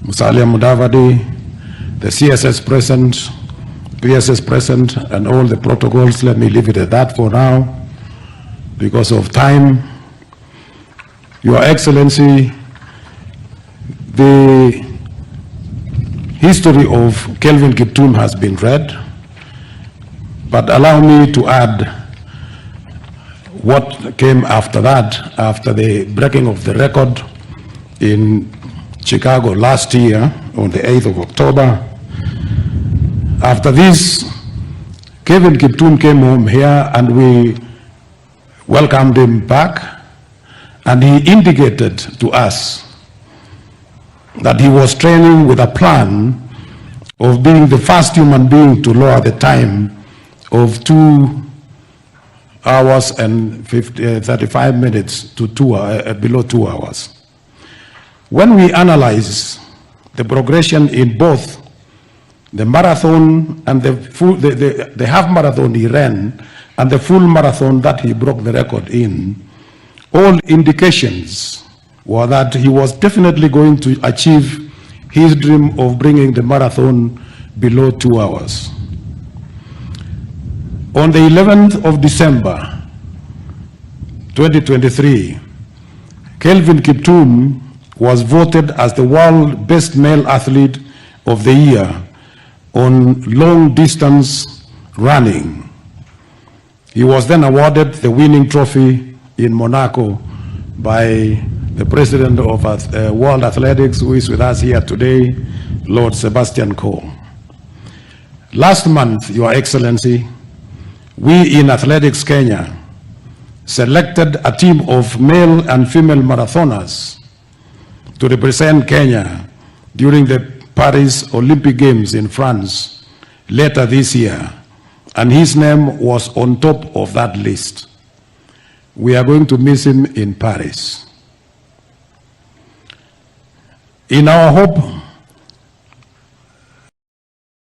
Musalia Mudavadi, the CSS present, PSS present, and all the protocols. Let me leave it at that for now, because of time. Your Excellency, the history of Kevin Kiptum has been read, but allow me to add what came after that, after the breaking of the record in Chicago last year on the 8th of October. After this, Kevin Kiptum came home here and we welcomed him back, and he indicated to us that he was training with a plan of being the first human being to lower the time of 2 hours and 35 minutes to below 2 hours. When we analyze the progression in both the marathon and the half marathon he ran and the full marathon that he broke the record in, all indications were that he was definitely going to achieve his dream of bringing the marathon below 2 hours. On the 11th of December, 2023, Kevin Kiptum was voted as the world best male athlete of the year on long distance running. He was then awarded the winning trophy in Monaco by the president of World Athletics, who is with us here today, Lord Sebastian Coe. Last month, Your Excellency, we in Athletics Kenya selected a team of male and female marathoners to represent Kenya during the Paris Olympic Games in France later this year, and his name was on top of that list. We are going to miss him in Paris. In our hope